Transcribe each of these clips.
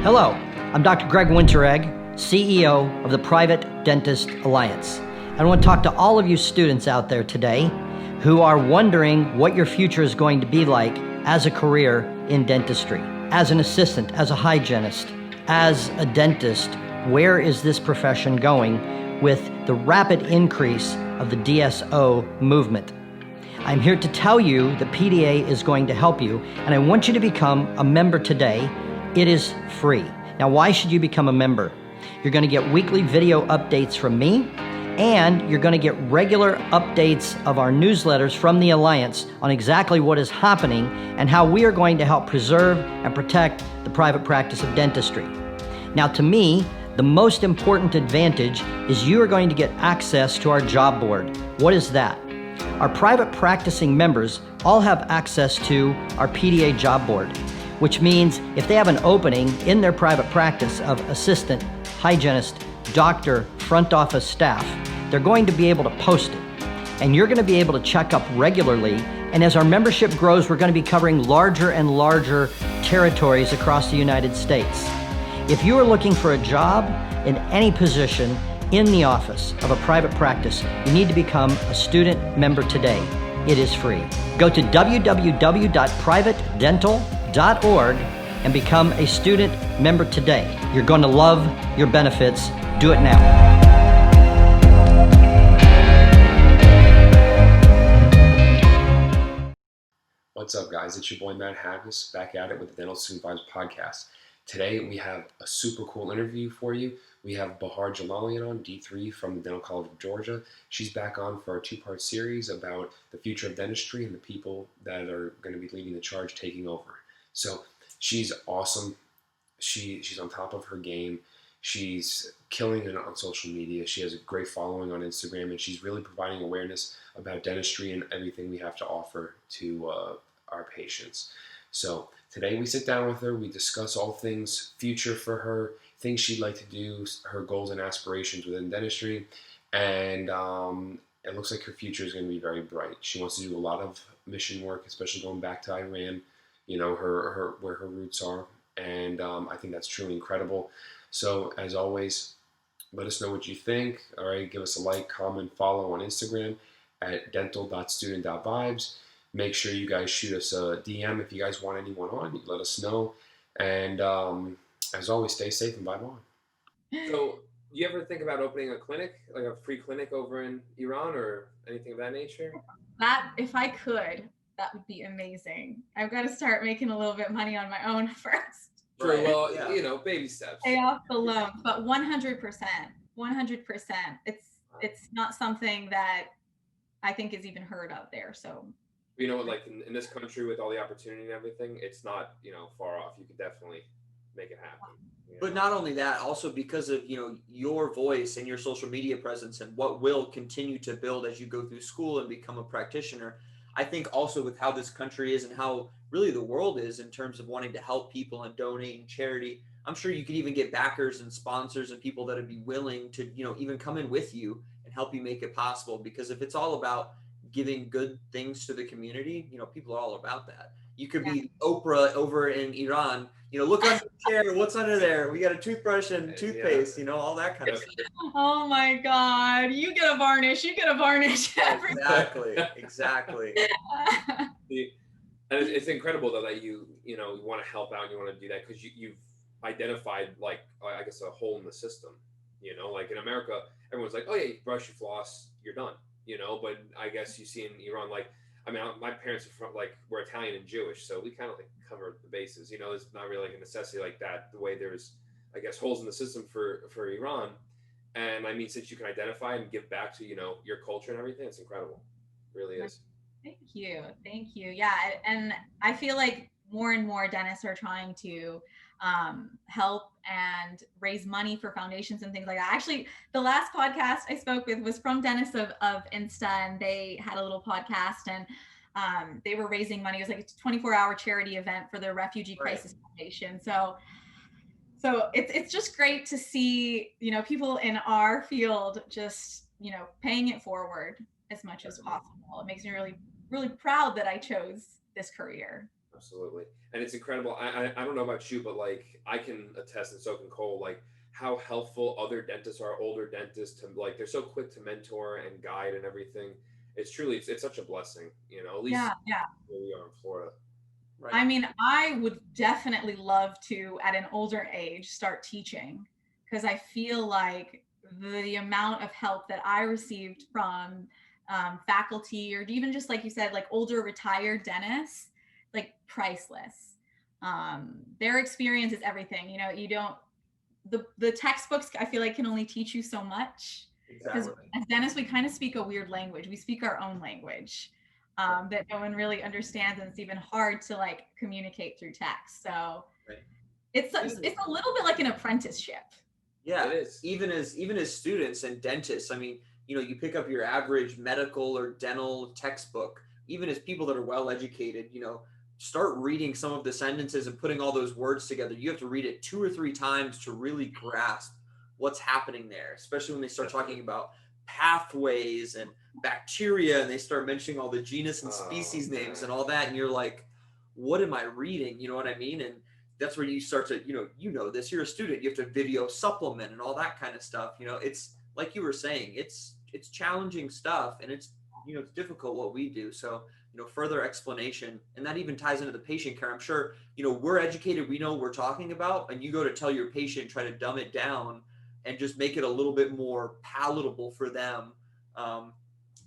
Hello, I'm Dr. Greg Winteregg, CEO of the Private Dentist Alliance. I want to talk to all of you students out there today who are wondering what your future is going to be like as a career in dentistry. As an assistant, as a hygienist, as a dentist, where is this profession going with the rapid increase of the DSO movement? I'm here to tell you that PDA is going to help you, and I want you to become a member today. It is free. Now, why should you become a member? You're going to get weekly video updates from me, and you're going to get regular updates of our newsletters from the Alliance on exactly what is happening and how we are going to help preserve and protect the private practice of dentistry. Now, to me, the most important advantage is you are going to get access to our job board. What is that? Our private practicing members all have access to our PDA job board, which means if they have an opening in their private practice of assistant, hygienist, doctor, front office staff, they're going to be able to post it. And you're going to be able to check up regularly. And as our membership grows, we're going to be covering larger and larger territories across the United States. If you are looking for a job in any position in the office of a private practice, you need to become a student member today. It is free. Go to www.privatedental.org and become a student member today. You're going to love your benefits. Do it now. What's up, guys? It's your boy Matt Haggis back at it with the Dental Student Vibes podcast. Today we have a super cool interview for you. We have Bahar Jalalian on, D3 from the Dental College of Georgia. She's back on for our two-part series about the future of dentistry and the people that are going to be leading the charge, taking over. So she's awesome. She's on top of her game. She's killing it on social media. She has a great following on Instagram, and she's really providing awareness about dentistry and everything we have to offer to our patients. So today we sit down with her, we discuss all things future for her, things she'd like to do, her goals and aspirations within dentistry, and it looks like her future is going to be very bright. She wants to do a lot of mission work, especially going back to Iran, you know, her where her roots are, and I think that's truly incredible. So as always, let us know what you think. All right, give us a like, comment, follow on Instagram at dental.student.vibes. Make sure you guys shoot us a DM if you guys want anyone on. You let us know. And as always, stay safe and vibe on. So, you ever think about opening a clinic, like a free clinic over in Iran or anything of that nature? That, if I could, that would be amazing. I've got to start making a little bit of money on my own first. True. Right. Well, yeah. You know, baby steps. Pay off the loan, but 100%. It's not something that I think is even heard of there. So. You know, like in this country with all the opportunity and everything, it's not, you know, far off. You could definitely make it happen. You know? But not only that, also because of, you know, your voice and your social media presence and what will continue to build as you go through school and become a practitioner. I think also with how this country is and how really the world is in terms of wanting to help people and donating charity, I'm sure you could even get backers and sponsors and people that would be willing to, you know, even come in with you and help you make it possible. Because if it's all about giving good things to the community, you know, people are all about that. You could be Oprah over in Iran, you know, look under the chair, what's under there? We got a toothbrush and toothpaste, you know, all that kind of stuff. Oh my God, you get a varnish. Exactly. And it's incredible though that you know, you want to help out and you want to do that because you've identified, like, I guess, a hole in the system. You know, like in America, everyone's like, oh yeah, you brush, you floss, you're done. You know, but I guess you see in Iran, like, I mean, my parents are from, like, we're Italian and Jewish, so we kind of like cover the bases. You know, there's not really like a necessity like that. The way there's, I guess, holes in the system for Iran, and I mean, since you can identify and give back to, you know, your culture and everything, it's incredible. It really is. Thank you. Thank you. Yeah. And I feel like more and more dentists are trying to help and raise money for foundations and things like that. Actually, the last podcast I spoke with was from dentists of Insta, and they had a little podcast, and they were raising money. It was like a 24-hour charity event for the Refugee Crisis Foundation. So it's just great to see, people in our field just, paying it forward as much as possible. It makes me really, really proud that I chose this career. Absolutely. And it's incredible. I don't know about you, but like I can attest, and so can Cole, like how helpful other dentists are, older dentists, to like they're so quick to mentor and guide and everything. It's truly it's such a blessing, at least Yeah. where we are in Florida. Right. I mean, I would definitely love to, at an older age, start teaching, because I feel like the amount of help that I received from faculty, or even just like you said, like older retired dentists, like priceless. Their experience is everything. You don't, the textbooks, I feel like, can only teach you so much, because Exactly. as dentists we kind of speak a weird language. We speak our own language that no one really understands, and it's even hard to like communicate through text. So Right. it's a little bit like an apprenticeship. Yeah, It is. even as students and dentists, I mean, you pick up your average medical or dental textbook, even as people that are well educated, start reading some of the sentences and putting all those words together. You have to read it 2 or 3 times to really grasp what's happening there, especially when they start talking about pathways and bacteria and they start mentioning all the genus and species names and all that, and you're like, what am I reading? You know what I mean? And that's where you start to, this, you're a student, you have to video supplement and all that kind of stuff. It's like you were saying, it's challenging stuff, and it's, it's difficult what we do. So, further explanation, and that even ties into the patient care. I'm sure, we're educated, we know what we're talking about, and you go to tell your patient, try to dumb it down and just make it a little bit more palatable for them.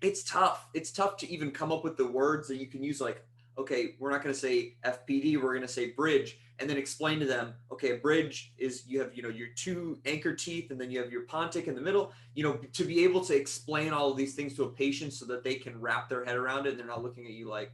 It's tough. It's tough to even come up with the words that you can use, like, okay, we're not going to say FPD, we're going to say bridge, and then explain to them, okay, a bridge is, you have, your 2 anchor teeth, and then you have your pontic in the middle, to be able to explain all of these things to a patient so that they can wrap their head around it and they're not looking at you like,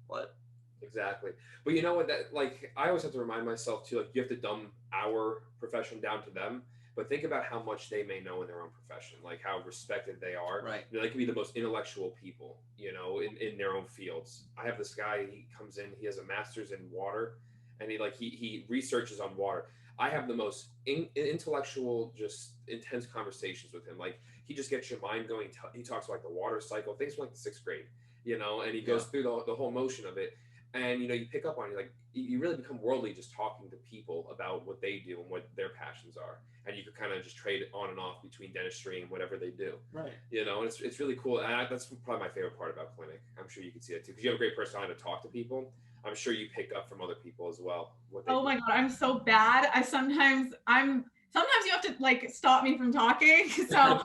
what? Exactly. But you know what, that like I always have to remind myself too, like you have to dumb our profession down to them. But think about how much they may know in their own profession, like how respected they are. Right. They can be the most intellectual people, in their own fields. I have this guy, he comes in, he has a master's in water, and he researches on water. I have the most intellectual, just intense conversations with him. Like he just gets your mind going. He talks about like the water cycle, things from like the 6th grade, and he goes through the whole motion of it. And you pick up on it, like you really become worldly just talking to people about what they do and what their passions are, and you could kind of just trade on and off between dentistry and whatever they do. Right. And it's really cool, and that's probably my favorite part about clinic. I'm sure you can see that too, because you have a great personality to talk to people. I'm sure you pick up from other people as well. Oh my God, I'm so bad. Sometimes you have to like stop me from talking. So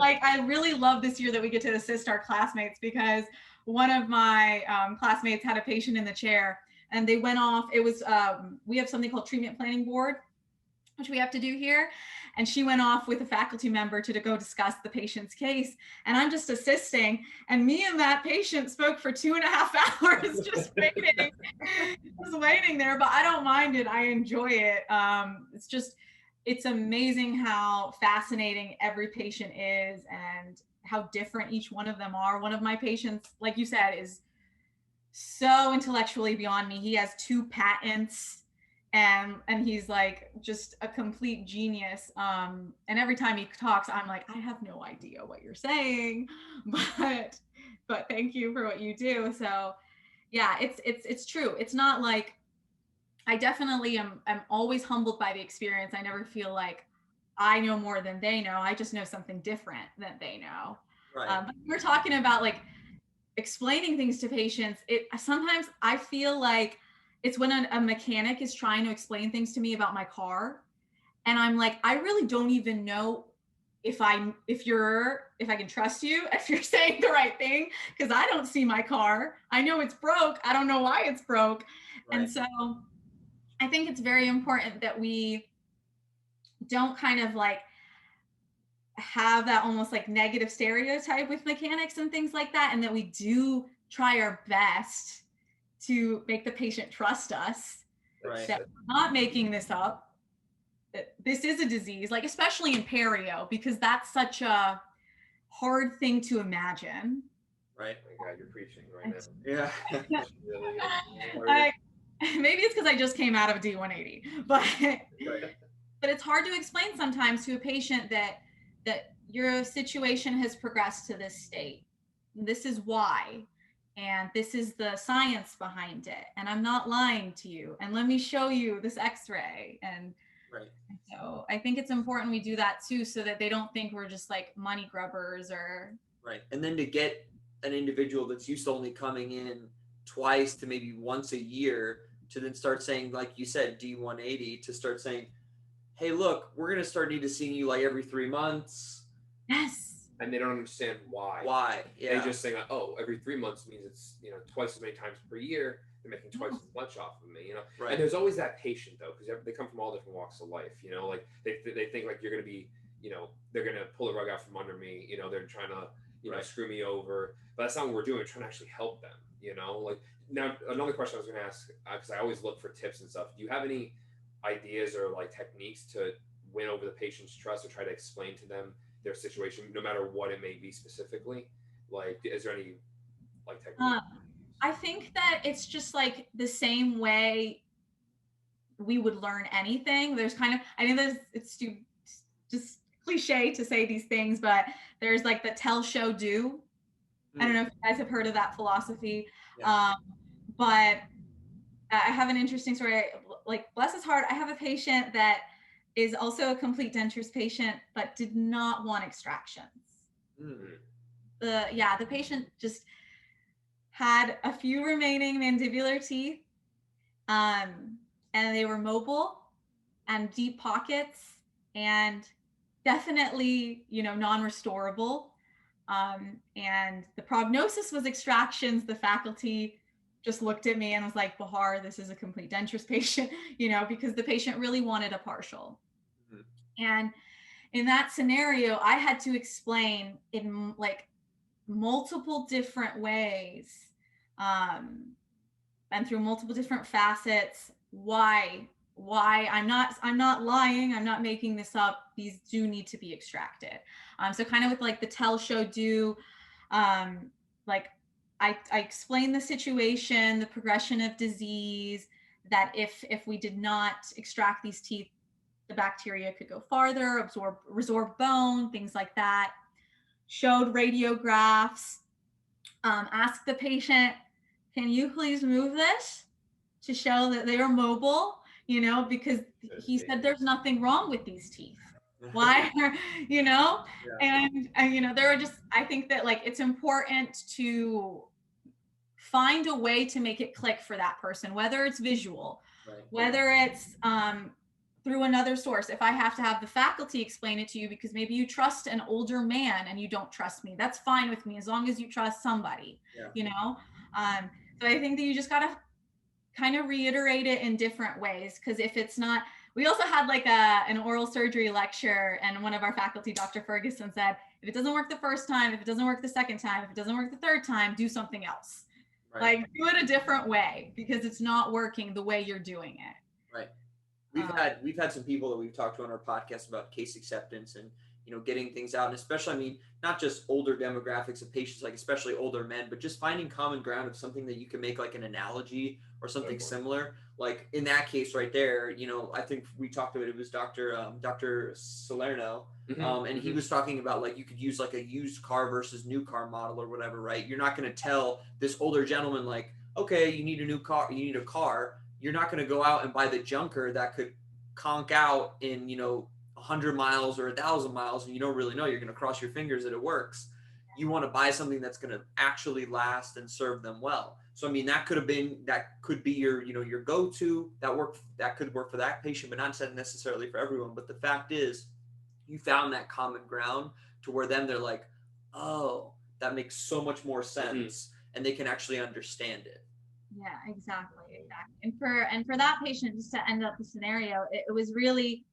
I really love this year that we get to assist our classmates, because one of my classmates had a patient in the chair, and they went off. It was, we have something called treatment planning board, which we have to do here. And she went off with a faculty member to go discuss the patient's case. And I'm just assisting. And me and that patient spoke for 2.5 hours just waiting there. But I don't mind it. I enjoy it. It's amazing how fascinating every patient is and how different each one of them are. One of my patients, like you said, is so intellectually beyond me. He has 2 patents, and he's like just a complete genius. And every time he talks, I'm like, I have no idea what you're saying, but thank you for what you do. So yeah, it's true. It's not like, I definitely am always humbled by the experience. I never feel like I know more than they know. I just know something different than they know. Right. But we're talking about like explaining things to patients. Sometimes I feel like it's when a mechanic is trying to explain things to me about my car, and I'm like, I really don't even know if I can trust you, if you're saying the right thing, because I don't see my car. I know it's broke. I don't know why it's broke. Right. And so I think it's very important that we don't kind of like have that almost like negative stereotype with mechanics and things like that, and that we do try our best to make the patient trust us Right. that we're not making this up, that this is a disease, like especially in perio, because that's such a hard thing to imagine. Right. Oh my God, you're preaching right now. Yeah. Really is. I, maybe it's because I just came out of a D180, but Right. but it's hard to explain sometimes to a patient that your situation has progressed to this state. This is why, and this is the science behind it, and I'm not lying to you. And let me show you this X-ray. And Right. so I think it's important we do that too, so that they don't think we're just like money grubbers or. Right. And then to get an individual that's used to only coming in twice to maybe once a year to then start saying, like you said, D180, to start saying, hey, look, we're going to start need to seeing you like every 3 months. Yes. And they don't understand why. Why? Yeah. They just think, oh, every 3 months means it's, twice as many times per year. They're making twice as much off of me, Right. And there's always that patient though, because they come from all different walks of life, like they think like you're going to be, they're going to pull the rug out from under me, they're trying to, Right. screw me over. But that's not what we're doing. We're trying to actually help them, like. Now, another question I was going to ask, because I always look for tips and stuff. Do you have any ideas or like techniques to win over the patient's trust or try to explain to them their situation, no matter what it may be specifically? Like, is there any like technique? I think that it's just like the same way we would learn anything. There's kind of, I think it's just cliche to say these things, but there's like the tell, show, do. I don't know if you guys have heard of that philosophy. Yeah. But I have an interesting story. Like, bless his heart, I have a patient that is also a complete dentures patient, but did not want extractions. The patient just had a few remaining mandibular teeth, and they were mobile and deep pockets and definitely, non-restorable. And the prognosis was extractions. The faculty just looked at me and was like, Bahar, this is a complete dentures patient, because the patient really wanted a partial. And in that scenario, I had to explain in like multiple different ways, and through multiple different facets, why I'm not lying, I'm not making this up, these do need to be extracted. So kind of with like the tell, show, do, like I explained the situation, the progression of disease, that if we did not extract these teeth, the bacteria could go farther, resorb bone, things like that. Showed radiographs, asked the patient, can you please move this to show that they are mobile, because he said there's nothing wrong with these teeth. Why are, Yeah. And there are just, I think that like it's important to find a way to make it click for that person, whether it's visual, Right. whether it's through another source. If I have to have the faculty explain it to you because maybe you trust an older man and you don't trust me, that's fine with me as long as you trust somebody. Yeah. So I think that you just got to kind of reiterate it in different ways, because if it's not, we also had like an oral surgery lecture, and one of our faculty, Dr. Ferguson, said, if it doesn't work the first time, if it doesn't work the second time, if it doesn't work the third time, do something else. Right. Like, do it a different way, because it's not working the way you're doing it. Right. We've had some people that we've talked to on our podcast about case acceptance and getting things out, and especially, not just older demographics of patients, like especially older men, but just finding common ground of something that you can make like an analogy or something similar. Like in that case right there, I think we talked about it was Dr. Salerno, and he was talking about like you could use like a used car versus new car model or whatever, right? You're not going to tell this older gentleman like, okay, you need a new car, you need a car. You're not going to go out and buy the junker that could conk out in 100 miles or 1,000 miles, and you don't really know. You're going to cross your fingers that it works. You want to buy something that's going to actually last and serve them well. So that could be your your go-to, that could work for that patient, but not necessarily for everyone. But the fact is, you found that common ground to where then they're like, oh, that makes so much more sense, and they can actually understand it. Yeah, exactly. And for that patient, just to end up the scenario, it was really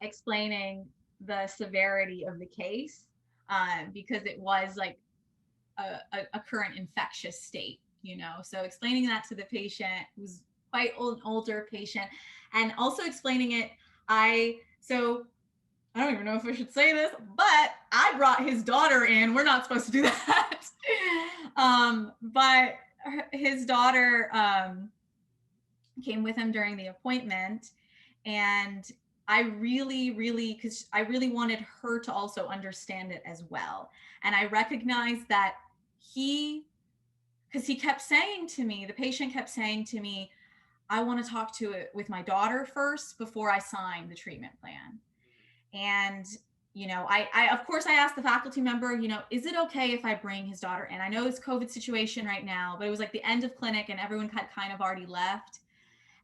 explaining the severity of the case, because it was like a current infectious state, So explaining that to the patient, who's quite older patient, and also explaining it, so I don't even know if I should say this, but I brought his daughter in. We're not supposed to do that. But his daughter came with him during the appointment. And I really, because I really wanted her to also understand it as well. And I recognized that because he kept saying to me, the patient kept saying to me, I want to talk to it with my daughter first before I sign the treatment plan. And I of course I asked the faculty member, is it okay if I bring his daughter in? I know it's COVID situation right now, but it was like the end of clinic and everyone had kind of already left.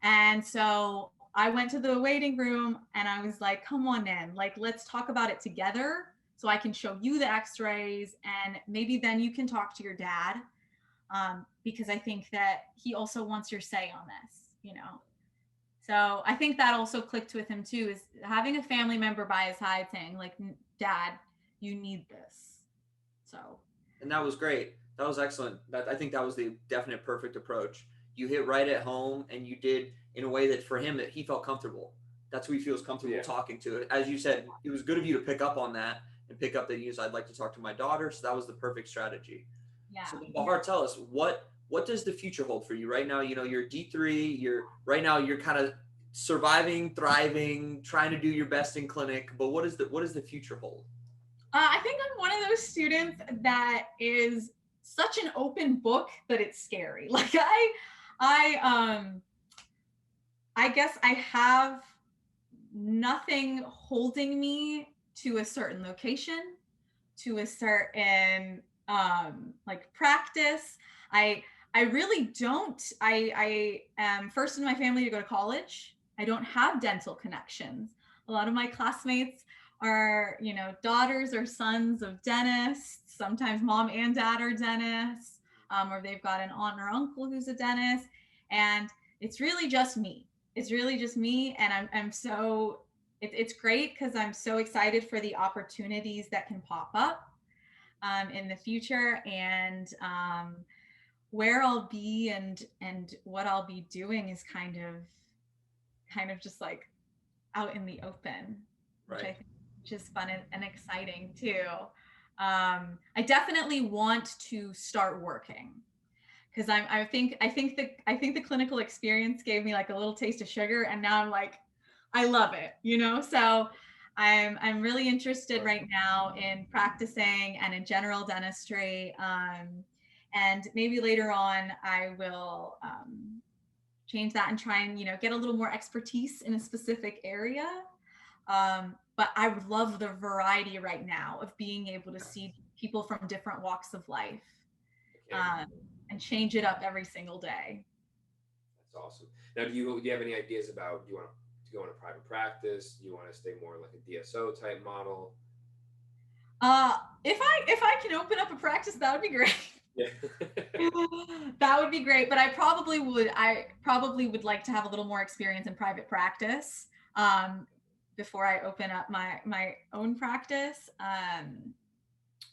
And so I went to the waiting room and I was like, come on in, like, let's talk about it together so I can show you the x-rays and maybe then you can talk to your dad. Because I think that he also wants your say on this, So I think that also clicked with him too, is having a family member by his side saying like, Dad, you need this. So. And that was great. That was excellent. I think that was the definite perfect approach. You hit right at home and you did in a way that for him that he felt comfortable. That's who he feels comfortable talking to. As you said, it was good of you to pick up on that and pick up that I'd like to talk to my daughter. So that was the perfect strategy. Yeah. So Bahar, tell us what does the future hold for you right now? You're D3, you're kind of surviving, thriving, trying to do your best in clinic, but what does the future hold? I think I'm one of those students that is such an open book that it's scary. Like I guess I have nothing holding me to a certain location, to a certain like practice. I really don't. I am first in my family to go to college. I don't have dental connections. A lot of my classmates are, daughters or sons of dentists. Sometimes mom and dad are dentists, or they've got an aunt or uncle who's a dentist. And it's really just me. And I'm so, it's great because I'm so excited for the opportunities that can pop up in the future, and where I'll be and what I'll be doing is kind of just like out in the open, which I think is fun and exciting too. I definitely want to start working because I think the clinical experience gave me like a little taste of sugar, and now I'm like, I love it, So I'm really interested right now in practicing and in general dentistry. And maybe later on I will change that and try and, get a little more expertise in a specific area. But I would love the variety right now of being able to see people from different walks of life and change it up every single day. That's awesome. Now, do you have any ideas about, do you want to go into private practice? Do you want to stay more like a DSO type model? If I can open up a practice, that would be great. Yeah. That would be great, but I probably would like to have a little more experience in private practice before I open up my own practice.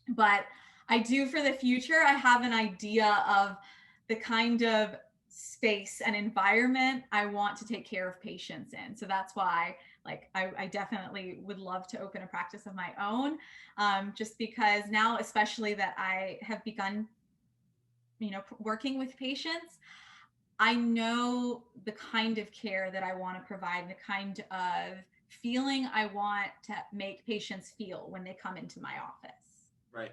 But I do, for the future, I have an idea of the kind of space and environment I want to take care of patients in. So that's why, like, I definitely would love to open a practice of my own, just because now, especially that I have begun, working with patients, I know the kind of care that I want to provide, the kind of feeling I want to make patients feel when they come into my office. Right.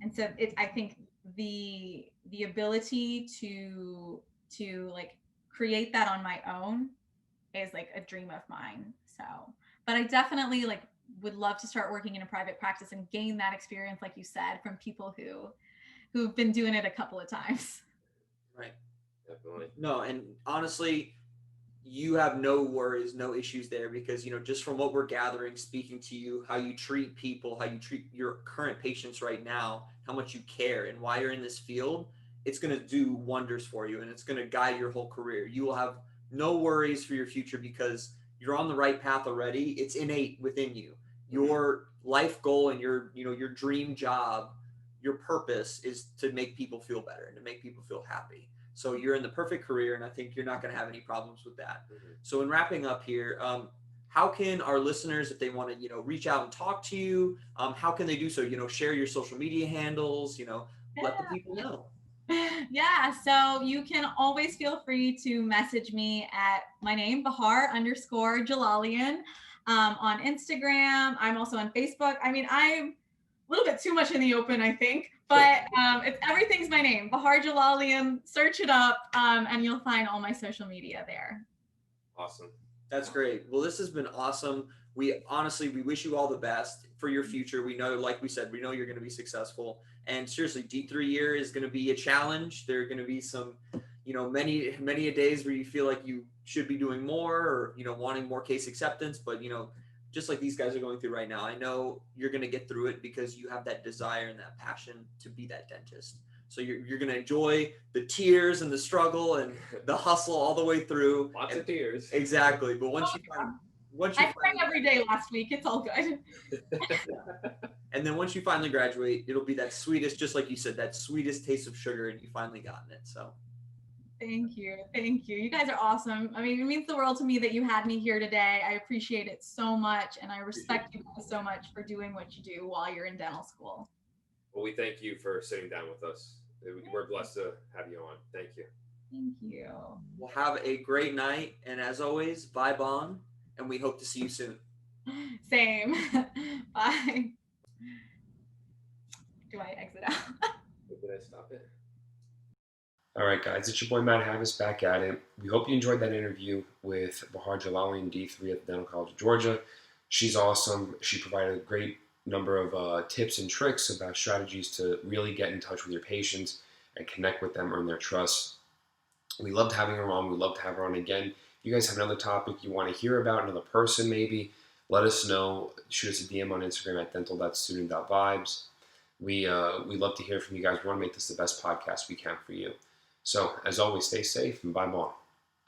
And so I think the ability to like create that on my own is like a dream of mine. So, but I definitely like would love to start working in a private practice and gain that experience, like you said, from people who've been doing it a couple of times. Right. Definitely. No, and honestly, you have no worries, no issues there, because just from what we're gathering, speaking to you, how you treat people, how you treat your current patients right now, how much you care, and why you're in this field, it's going to do wonders for you, and it's going to guide your whole career. You will have no worries for your future because you're on the right path already. It's innate within you. Your life goal and your dream job your purpose is to make people feel better and to make people feel happy. So you're in the perfect career, and I think you're not going to have any problems with that. So in wrapping up here, how can our listeners, if they want to, reach out and talk to you, how can they do so? Share your social media handles, let the people know. Yeah, so you can always feel free to message me at my name, Bahar_Jalalian, on Instagram. I'm also on Facebook. I mean, I'm a little bit too much in the open, I think, but everything's my name, Bahar Jalalian. Search it up, and you'll find all my social media there. Awesome. That's great. Well, this has been awesome. We wish you all the best for your future. We know, like we said, we know you're going to be successful. And seriously, D3 year is going to be a challenge. There are going to be some, many a days where you feel like you should be doing more or, wanting more case acceptance. But, just like these guys are going through right now, I know you're going to get through it because you have that desire and that passion to be that dentist. So you're going to enjoy the tears and the struggle and the hustle all the way through. Lots of tears. Exactly. But I cried every day last week. It's all good. And then once you finally graduate, it'll be that sweetest, just like you said, that sweetest taste of sugar, and you finally gotten it. So thank you. You guys are awesome. I mean, it means the world to me that you had me here today. I appreciate it so much, and I respect you guys so much for doing what you do while you're in dental school. Well, we thank you for sitting down with us. We're blessed to have you on. Thank you. Thank you. Well, have a great night, and as always, bye, Bon, and we hope to see you soon. Same. Bye. Do I exit out? Did I stop it? All right, guys, it's your boy Matt Haggis back at it. We hope you enjoyed that interview with Bahar Jalalian, D3 at the Dental College of Georgia. She's awesome. She provided a great number of tips and tricks about strategies to really get in touch with your patients and connect with them, earn their trust. We loved having her on. We'd love to have her on again. If you guys have another topic you want to hear about, another person maybe, let us know. Shoot us a DM on Instagram at dental.student.vibes. We love to hear from you guys. We want to make this the best podcast we can for you. So, as always, stay safe and bye-bye.